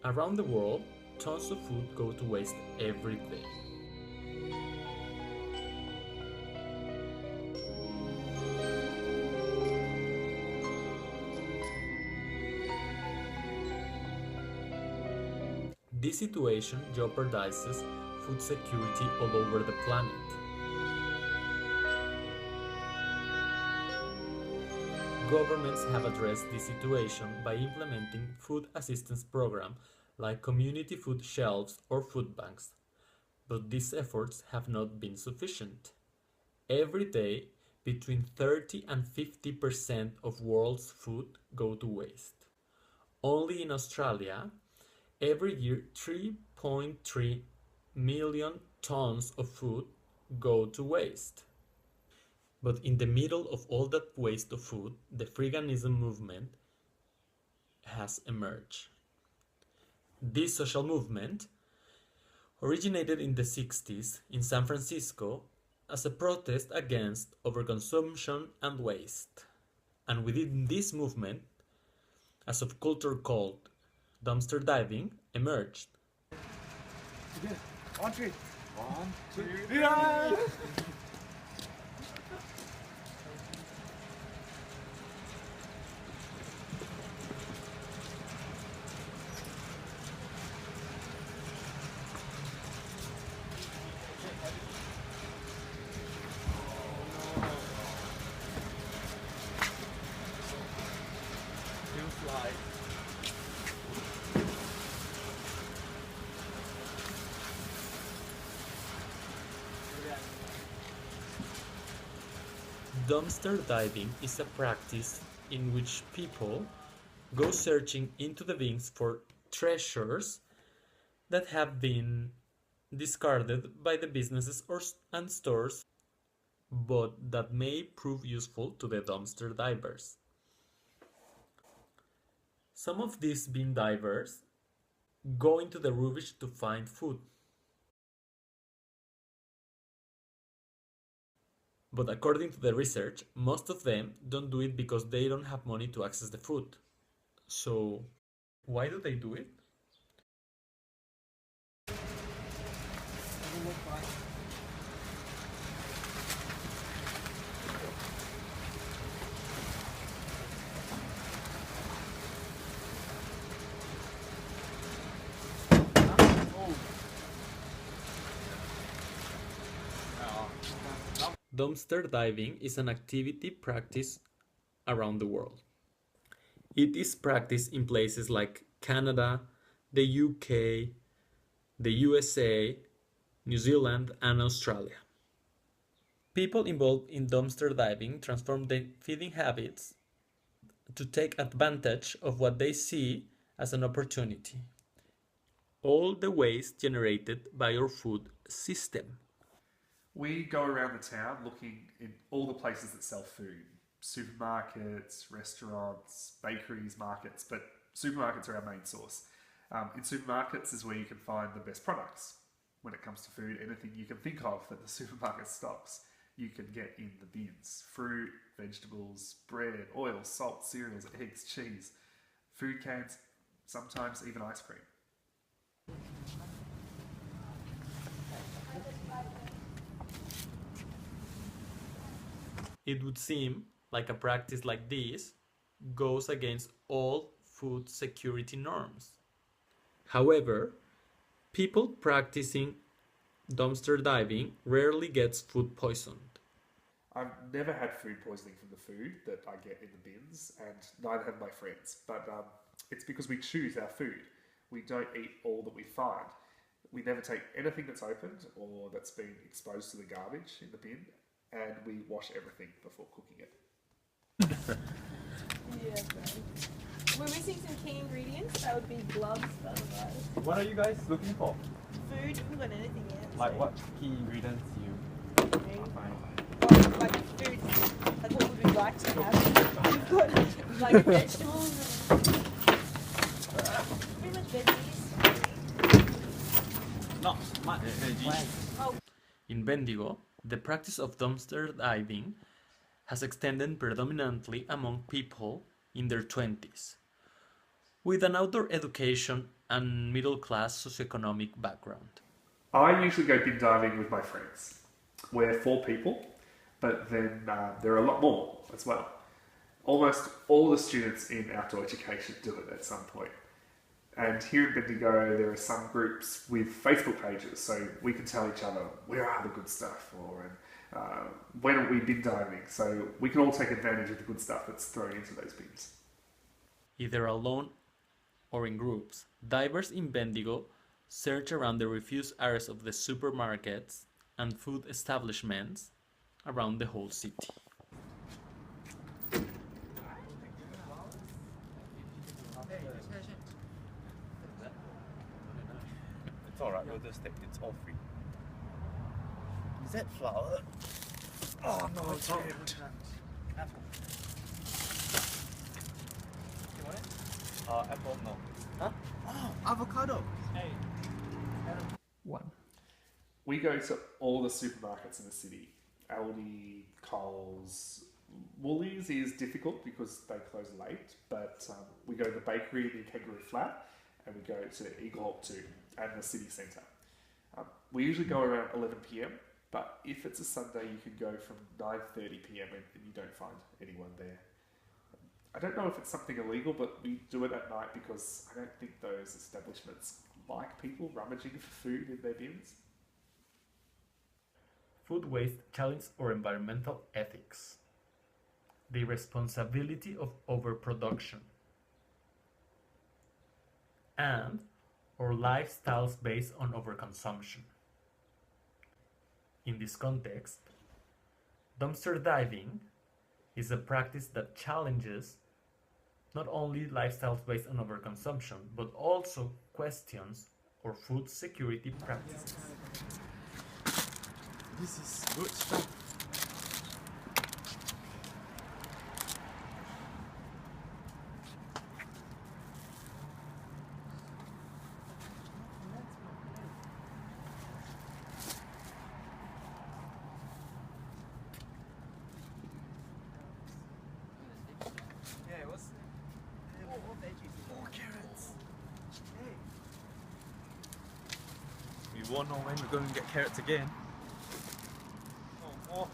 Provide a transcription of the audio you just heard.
Around the world, tons of food go to waste every day. This situation jeopardizes food security all over the planet. Governments have addressed this situation by implementing food assistance programs like community food shelves or food banks, but these efforts have not been sufficient. Every day, between 30 and 50% of world's food go to waste. Only in Australia, every year 3.3 million tons of food go to waste. But in the middle of all that waste of food, the veganism movement has emerged. This social movement originated in the 60s in San Francisco as a protest against overconsumption and waste. And within this movement, a subculture called dumpster diving emerged. Yeah. One, two. One, two. Yeah! Dumpster diving is a practice in which people go searching into the bins for treasures that have been discarded by the businesses and stores, but that may prove useful to the dumpster divers. Some of these bin divers go into the rubbish to find food. But according to the research, most of them don't do it because they don't have money to access the food. So, why do they do it? Dumpster diving is an activity practiced around the world. It is practiced in places like Canada, the UK, the USA, New Zealand, and Australia. People involved in dumpster diving transform their feeding habits to take advantage of what they see as an opportunity. All the waste generated by our food system. We go around the town looking in all the places that sell food. Supermarkets, restaurants, bakeries, markets, but supermarkets are our main source. In supermarkets is where you can find the best products. When it comes to food, anything you can think of that the supermarket stocks, you can get in the bins. Fruit, vegetables, bread, oil, salt, cereals, eggs, cheese, food cans, sometimes even ice cream. It would seem like a practice like this goes against all food security norms. However, people practicing dumpster diving rarely gets food poisoned. I've never had food poisoning from the food that I get in the bins, and neither have my friends. But it's because we choose our food. We don't eat all that we find. We never take anything that's opened or that's been exposed to the garbage in the bin, and we wash everything before cooking it. Yeah, bro. We're missing some key ingredients. That would be gloves, otherwise. What are you guys looking for? Food, we haven't got anything yet. Like so- what key ingredients you Okay. find? Oh, like food. Like what would we like to have? We've got like vegetables and pretty much veggies. Not much veggies. Oh, In Bendigo, the practice of dumpster diving has extended predominantly among people in their 20s. With an outdoor education and middle class socioeconomic background. I usually go bin diving with my friends. We're 4 people, but then there are a lot more as well. Almost all the students in outdoor education do it at some point. And here in Bendigo, there are some groups with Facebook pages, so we can tell each other where are the good stuff, or when are we bin diving, so we can all take advantage of the good stuff that's thrown into those bins. Either alone or in groups, divers in Bendigo search around the refuse areas of the supermarkets and food establishments around the whole city. It's alright, we'll just take it. It's all free. Is that flour? Oh no, it's ripped. Apple. You want it? Apple, no. Huh? Oh, avocado. Hey. 1. We go to all the supermarkets in the city. Aldi, Coles, Woolies is difficult because they close late, but we go to the bakery in Kangaroo Flat, and we go to Eagle Hawk 2 and the city centre. We usually go around 11 p.m, but if it's a Sunday, you can go from 9:30 p.m and you don't find anyone there. I don't know if it's something illegal, but we do it at night because I don't think those establishments like people rummaging for food in their bins. Food waste challenge our environmental ethics. The responsibility of overproduction. And our lifestyles based on overconsumption. In this context, dumpster diving is a practice that challenges not only lifestyles based on overconsumption, but also questions our food security practices. This is good stuff. Yeah, what's more veggies? More carrots. Hey. We won't know when we're going to get carrots again. Oh, more.